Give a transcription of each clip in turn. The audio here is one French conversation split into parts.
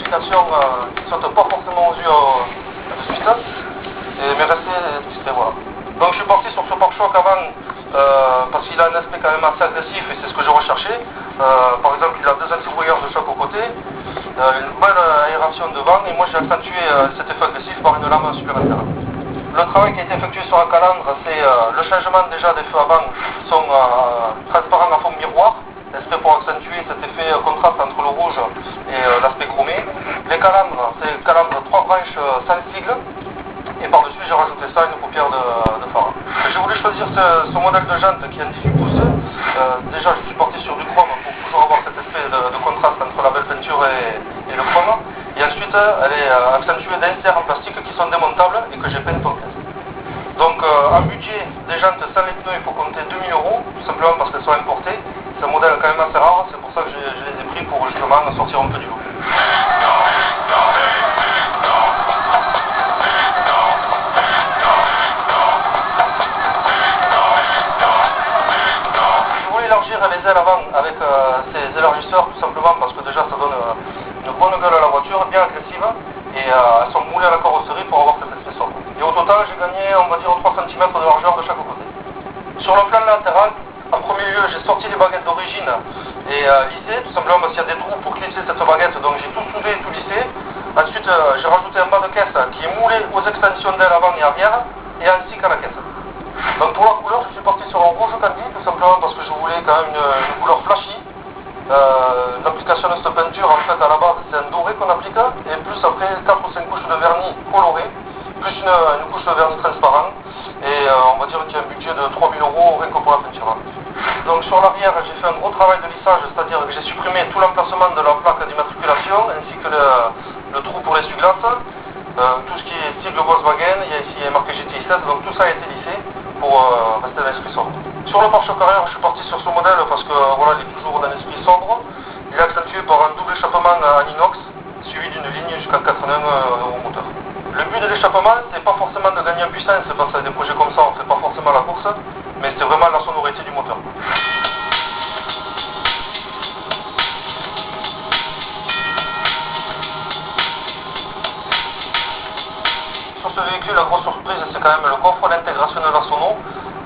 applications qui ne sautent pas forcément aux yeux de suite, mais rester discret, voilà. Donc je suis parti sur ce pare-choc avant parce qu'il a un aspect quand même assez agressif et c'est ce que je recherchais. Par exemple, il a deux anti-brouillards de choc aux côtés, une belle aération devant, et moi j'ai accentué cet effet agressif par une lame supplémentaire. Le travail qui a été effectué sur la calandre, c'est le changement déjà des feux avant qui sont transparents à fond miroir, l'aspect pour accentuer cet effet contraste entre le rouge et l'aspect chromé. Les calandres, c'est calandre 3 branches sans sigle, et par-dessus j'ai rajouté ça une paupière de phare. J'ai voulu choisir ce modèle de jante qui est un 18 pouces. Déjà je suis parti sur du chrome pour toujours avoir cet effet de contraste entre la belle peinture et le chrome. Et ensuite elle est accentuée d'inserts en plastique qui sont démontables et que j'ai peint en pièces. Donc en budget des jantes sans les pneus il faut compter 2000 €, tout simplement parce qu'elles sont importées. C'est un modèle quand même assez rare, c'est pour ça que je les ai pris pour justement sortir un peu du lot. Élargir les ailes avant avec ces élargisseurs tout simplement parce que déjà ça donne une bonne gueule à la voiture, bien agressive, et elles sont moulées à la carrosserie pour avoir cet aspect sobre. Et au total j'ai gagné on va dire 3 cm de largeur de chaque côté. Sur le plan latéral, en premier lieu j'ai sorti les baguettes d'origine et lissé, tout simplement parce qu'il y a des trous pour clipser cette baguette, donc j'ai tout soulevé et tout lissé. Ensuite j'ai rajouté un bas de caisse qui est moulé aux extensions d'ailes avant et arrière et ainsi qu'à la caisse. Donc pour la couleur, je suis parti sur un rouge candy, tout simplement parce que je voulais quand même une couleur flashy. L'application de cette peinture, en fait, à la base, c'est un doré qu'on applique, et plus après 4 ou 5 couches de vernis coloré, plus une couche de vernis transparent, et on va dire qu'il y a un budget de 3000 € rien que pour la peinture. Donc sur l'arrière, j'ai fait un gros travail de lissage, c'est-à-dire que j'ai supprimé tout l'emplacement de la plaque d'immatriculation, ainsi que le trou pour l'essuie-glace, tout ce qui est sigle Volkswagen, il y a marqué GTI 16, donc tout ça a été lissé pour rester dans l'esprit sobre. Sur le pare-choc arrière, je suis parti sur ce modèle parce que voilà, il est toujours dans l'esprit sobre. Il est accentué par un double échappement en inox, suivi d'une ligne jusqu'à 4 nœuds au moteur. Le but de l'échappement, c'est pas forcément de gagner en puissance, parce que des projets comme ça, on fait pas forcément la course, mais c'est vraiment la sonorité du moteur. Sur ce véhicule, la grosse surprise, c'est quand même le coffre d'intégration de la sono,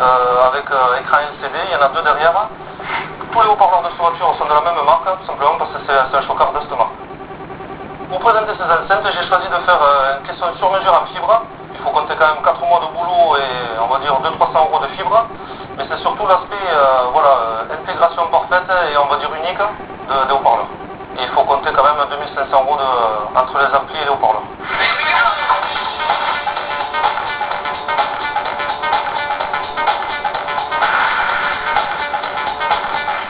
avec écran LCD, il y en a 2 derrière. Tous les haut-parleurs de cette voiture sont de la même marque, tout simplement parce que c'est un chocard de cette marque. Pour présenter ces enceintes, j'ai choisi de faire une question sur mesure en fibre. Il faut compter quand même 4 mois de boulot et on va dire 200-300 € de fibre. Mais c'est surtout l'aspect voilà, intégration parfaite et on va dire unique des haut-parleurs. Et il faut compter quand même 2500 € entre les amplis et les haut-parleurs.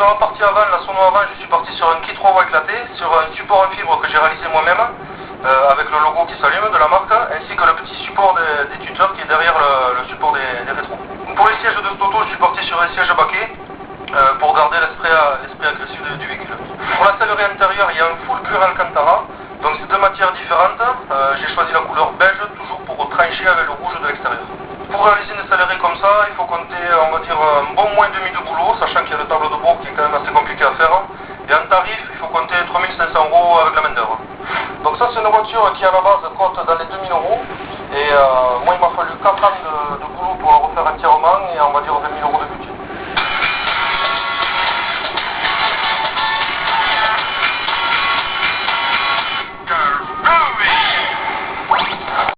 Sur la partie avant, la sono avant, je suis parti sur un kit robot éclaté, sur un support en fibre que j'ai réalisé moi-même, avec le logo qui s'allume de la marque, ainsi que le petit support des tuteurs qui est derrière le support des rétros. Pour les sièges de cette auto, je suis parti sur un siège baquet, pour garder l'esprit agressif du véhicule. Pour la sellerie intérieure, il y a un full cuir Alcantara, donc c'est 2 matières différentes. J'ai choisi la couleur beige, toujours pour trancher avec le rouge de l'extérieur. Pour réaliser une sellerie comme ça, il faut compter, on va dire, un bon mois et demi de boulot, sachant qu'il y a le tableau de bord qui est quand même assez compliqué à faire. Et en tarif, il faut compter 3500 € avec la main d'œuvre. Donc ça, c'est une voiture qui, à la base, coûte dans les 2000 €. Et moi, il m'a fallu 4 ans de boulot pour la refaire entièrement, et on va dire 20 000 € de budget.